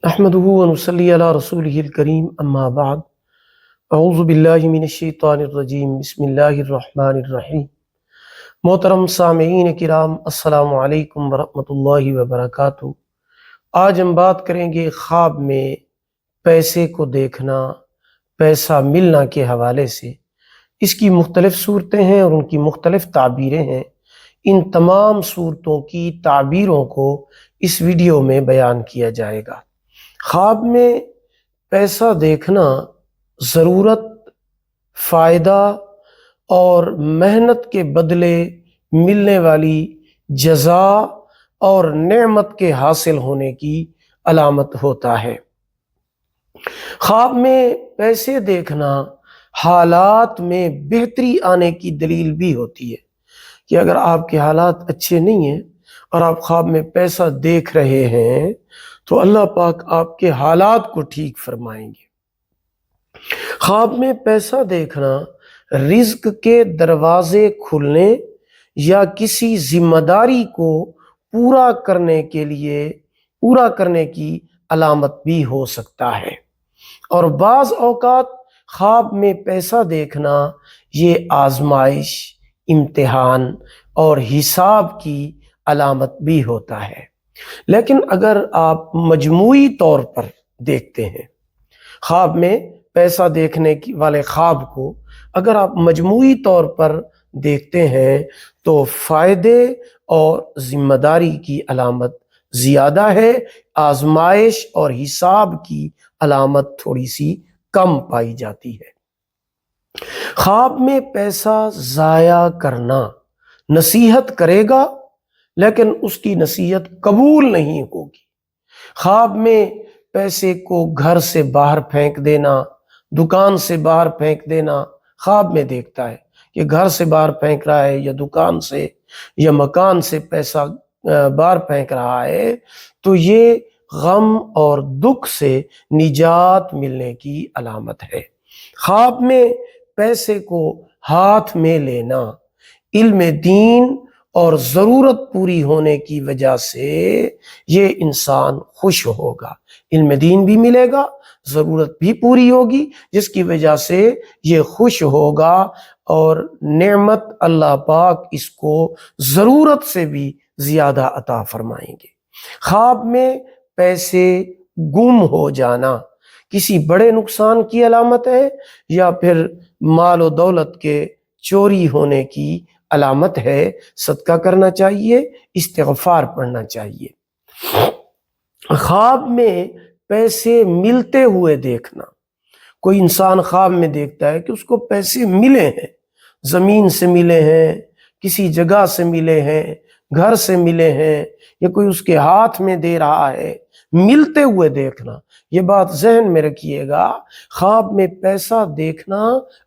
نحمده ونصلي على رسوله الكريم اما بعد اعوذ باللہ من الشیطان الرجیم بسم اللہ الرحمن الرحیم۔ محترم سامعین کرام، السلام علیکم ورحمۃ اللہ وبرکاتہ۔ آج ہم بات کریں گے خواب میں پیسے کو دیکھنا، پیسہ ملنا کے حوالے سے۔ اس کی مختلف صورتیں ہیں اور ان کی مختلف تعبیریں ہیں۔ ان تمام صورتوں کی تعبیروں کو اس ویڈیو میں بیان کیا جائے گا۔ خواب میں پیسہ دیکھنا ضرورت، فائدہ اور محنت کے بدلے ملنے والی جزا اور نعمت کے حاصل ہونے کی علامت ہوتا ہے۔ خواب میں پیسے دیکھنا حالات میں بہتری آنے کی دلیل بھی ہوتی ہے کہ اگر آپ کے حالات اچھے نہیں ہیں اور آپ خواب میں پیسہ دیکھ رہے ہیں تو اللہ پاک آپ کے حالات کو ٹھیک فرمائیں گے۔ خواب میں پیسہ دیکھنا رزق کے دروازے کھلنے یا کسی ذمہ داری کو پورا کرنے کی علامت بھی ہو سکتا ہے، اور بعض اوقات خواب میں پیسہ دیکھنا یہ آزمائش، امتحان اور حساب کی علامت بھی ہوتا ہے۔ لیکن اگر آپ مجموعی طور پر دیکھتے ہیں خواب میں پیسہ دیکھنے والے خواب کو، اگر آپ مجموعی طور پر دیکھتے ہیں تو فائدے اور ذمہ داری کی علامت زیادہ ہے، آزمائش اور حساب کی علامت تھوڑی سی کم پائی جاتی ہے۔ خواب میں پیسہ ضائع کرنا نصیحت کرے گا لیکن اس کی نصیحت قبول نہیں ہوگی۔ خواب میں پیسے کو گھر سے باہر پھینک دینا، دکان سے باہر پھینک دینا، خواب میں دیکھتا ہے کہ گھر سے باہر پھینک رہا ہے یا دکان سے یا مکان سے پیسہ باہر پھینک رہا ہے، تو یہ غم اور دکھ سے نجات ملنے کی علامت ہے۔ خواب میں پیسے کو ہاتھ میں لینا علم دین اور ضرورت پوری ہونے کی وجہ سے یہ انسان خوش ہوگا، علم دین بھی ملے گا، ضرورت بھی پوری ہوگی، جس کی وجہ سے یہ خوش ہوگا اور نعمت اللہ پاک اس کو ضرورت سے بھی زیادہ عطا فرمائیں گے۔ خواب میں پیسے گم ہو جانا کسی بڑے نقصان کی علامت ہے یا پھر مال و دولت کے چوری ہونے کی علامت ہے۔ صدقہ کرنا چاہیے، استغفار پڑھنا چاہیے۔ خواب میں پیسے ملتے ہوئے دیکھنا، کوئی انسان خواب میں دیکھتا ہے کہ اس کو پیسے ملے ہیں، زمین سے ملے ہیں، کسی جگہ سے ملے ہیں، گھر سے ملے ہیں، یا کوئی اس کے ہاتھ میں دے رہا ہے، ملتے ہوئے دیکھنا۔ یہ بات ذہن میں رکھیے گا، خواب میں پیسہ دیکھنا،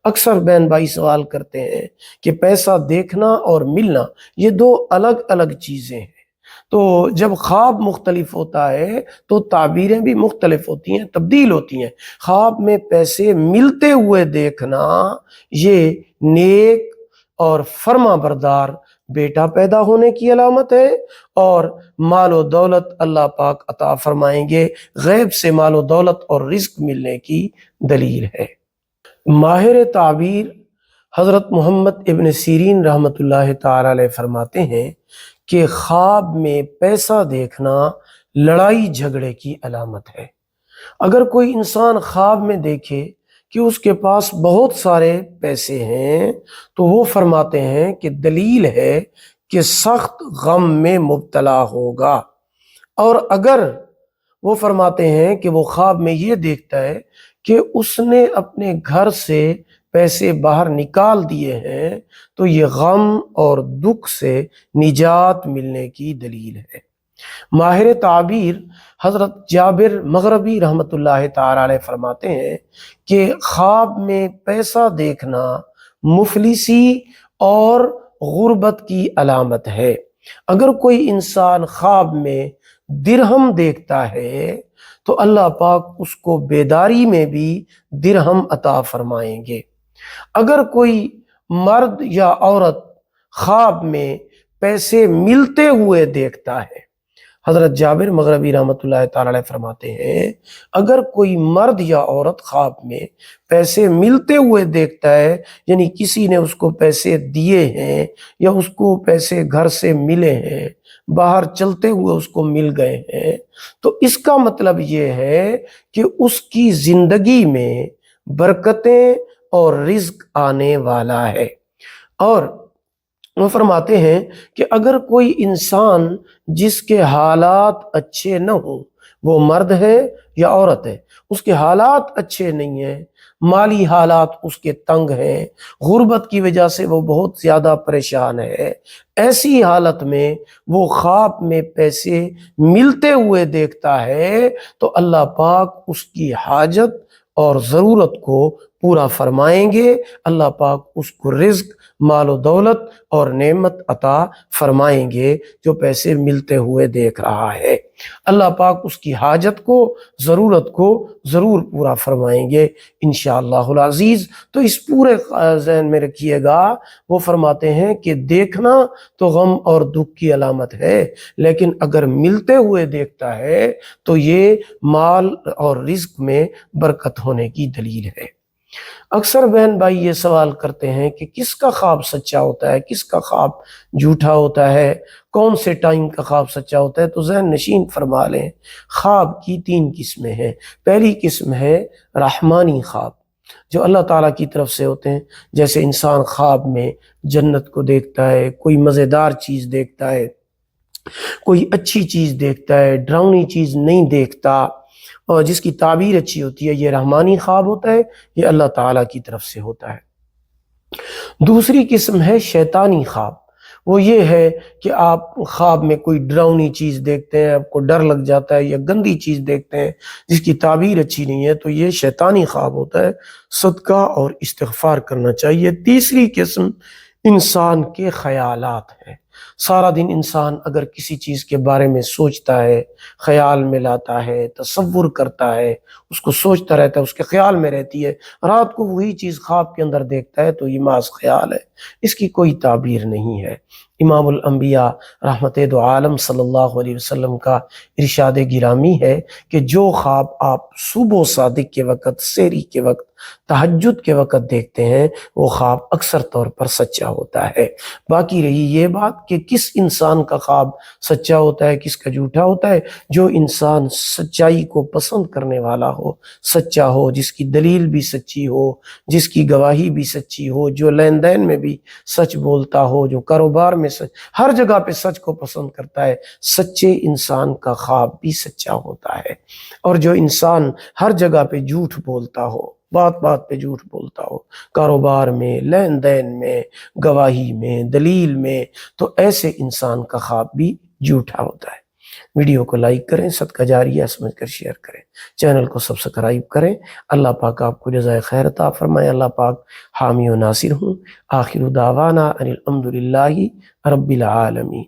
اکثر بہن بھائی سوال کرتے ہیں کہ پیسہ دیکھنا اور ملنا یہ دو الگ الگ چیزیں ہیں۔ تو جب خواب مختلف ہوتا ہے تو تعبیریں بھی مختلف ہوتی ہیں، تبدیل ہوتی ہیں۔ خواب میں پیسے ملتے ہوئے دیکھنا یہ نیک اور فرما بردار بیٹا پیدا ہونے کی علامت ہے، اور مال و دولت اللہ پاک عطا فرمائیں گے، غیب سے مال و دولت اور رزق ملنے کی دلیل ہے۔ ماہر تعبیر حضرت محمد ابن سیرین رحمۃ اللہ تعالی علیہ فرماتے ہیں کہ خواب میں پیسہ دیکھنا لڑائی جھگڑے کی علامت ہے۔ اگر کوئی انسان خواب میں دیکھے کہ اس کے پاس بہت سارے پیسے ہیں تو وہ فرماتے ہیں کہ دلیل ہے کہ سخت غم میں مبتلا ہوگا، اور اگر وہ فرماتے ہیں کہ وہ خواب میں یہ دیکھتا ہے کہ اس نے اپنے گھر سے پیسے باہر نکال دیے ہیں تو یہ غم اور دکھ سے نجات ملنے کی دلیل ہے۔ ماہر تعبیر حضرت جابر مغربی رحمۃ اللہ تعالی علیہ فرماتے ہیں کہ خواب میں پیسہ دیکھنا مفلسی اور غربت کی علامت ہے۔ اگر کوئی انسان خواب میں درہم دیکھتا ہے تو اللہ پاک اس کو بیداری میں بھی درہم عطا فرمائیں گے۔ اگر کوئی مرد یا عورت خواب میں پیسے ملتے ہوئے دیکھتا ہے، حضرت جابر مغربی رحمۃ اللہ تعالی علیہ فرماتے ہیں اگر کوئی مرد یا عورت خواب میں پیسے ملتے ہوئے دیکھتا ہے، یعنی کسی نے اس کو پیسے دیے ہیں یا اس کو پیسے گھر سے ملے ہیں، باہر چلتے ہوئے اس کو مل گئے ہیں، تو اس کا مطلب یہ ہے کہ اس کی زندگی میں برکتیں اور رزق آنے والا ہے۔ اور وہ فرماتے ہیں کہ اگر کوئی انسان جس کے حالات اچھے نہ ہوں، وہ مرد ہے یا عورت ہے، اس کے حالات اچھے نہیں ہیں، مالی حالات اس کے تنگ ہیں، غربت کی وجہ سے وہ بہت زیادہ پریشان ہے، ایسی حالت میں وہ خواب میں پیسے ملتے ہوئے دیکھتا ہے تو اللہ پاک اس کی حاجت اور ضرورت کو پورا فرمائیں گے، اللہ پاک اس کو رزق، مال و دولت اور نعمت عطا فرمائیں گے جو پیسے ملتے ہوئے دیکھ رہا ہے۔ اللہ پاک اس کی حاجت کو، ضرورت کو ضرور پورا فرمائیں گے انشاءاللہ العزیز۔ تو اس پورے ذہن میں رکھیے گا، وہ فرماتے ہیں کہ دیکھنا تو غم اور دکھ کی علامت ہے، لیکن اگر ملتے ہوئے دیکھتا ہے تو یہ مال اور رزق میں برکت ہونے کی دلیل ہے۔ اکثر بہن بھائی یہ سوال کرتے ہیں کہ کس کا خواب سچا ہوتا ہے، کس کا خواب جھوٹا ہوتا ہے، کون سے ٹائم کا خواب سچا ہوتا ہے؟ تو ذہن نشین فرما لیں، خواب کی 3 قسمیں ہیں۔ پہلی قسم ہے رحمانی خواب، جو اللہ تعالیٰ کی طرف سے ہوتے ہیں، جیسے انسان خواب میں جنت کو دیکھتا ہے، کوئی مزیدار چیز دیکھتا ہے، کوئی اچھی چیز دیکھتا ہے، ڈراؤنی چیز نہیں دیکھتا، اور جس کی تعبیر اچھی ہوتی ہے، یہ رحمانی خواب ہوتا ہے، یہ اللہ تعالیٰ کی طرف سے ہوتا ہے۔ دوسری قسم ہے شیطانی خواب، وہ یہ ہے کہ آپ خواب میں کوئی ڈراؤنی چیز دیکھتے ہیں، آپ کو ڈر لگ جاتا ہے، یا گندی چیز دیکھتے ہیں جس کی تعبیر اچھی نہیں ہے، تو یہ شیطانی خواب ہوتا ہے، صدقہ اور استغفار کرنا چاہیے۔ تیسری قسم انسان کے خیالات ہیں۔ سارا دن انسان اگر کسی چیز کے بارے میں سوچتا ہے، خیال میں لاتا ہے، تصور کرتا ہے، اس کو سوچتا رہتا ہے، اس کے خیال میں رہتی ہے، رات کو وہی چیز خواب کے اندر دیکھتا ہے، تو یہ محض خیال ہے، اس کی کوئی تعبیر نہیں ہے۔ امام الانبیاء رحمت دو عالم صلی اللہ علیہ وسلم کا ارشاد گرامی ہے کہ جو خواب آپ صبح صادق کے وقت، سحری کے وقت، تہجد کے وقت دیکھتے ہیں، وہ خواب اکثر طور پر سچا ہوتا ہے۔ باقی رہی یہ بات کہ کس انسان کا خواب سچا ہوتا ہے، کس کا جھوٹا ہوتا ہے، جو انسان سچائی کو پسند کرنے والا ہو، سچا ہو، جس کی دلیل بھی سچی ہو، جس کی گواہی بھی سچی ہو، جو لین دین میں بھی سچ بولتا ہو، جو کاروبار میں سچ، ہر جگہ پہ سچ کو پسند کرتا ہے، سچے انسان کا خواب بھی سچا ہوتا ہے۔ اور جو انسان ہر جگہ پہ جھوٹ بولتا ہو، بات بات پہ جھوٹ بولتا ہو، کاروبار میں، لین دین میں، گواہی میں، دلیل میں، تو ایسے انسان کا خواب بھی جھوٹا ہوتا ہے۔ ویڈیو کو لائک کریں، صدقہ جاریہ سمجھ کر شیئر کریں، چینل کو سبسکرائب کریں۔ اللہ پاک آپ کو جزائے خیر عطا فرمائے۔ اللہ پاک حامی و ناصر ہوں۔ آخر دعوانا ان الحمد للہ رب العالمین۔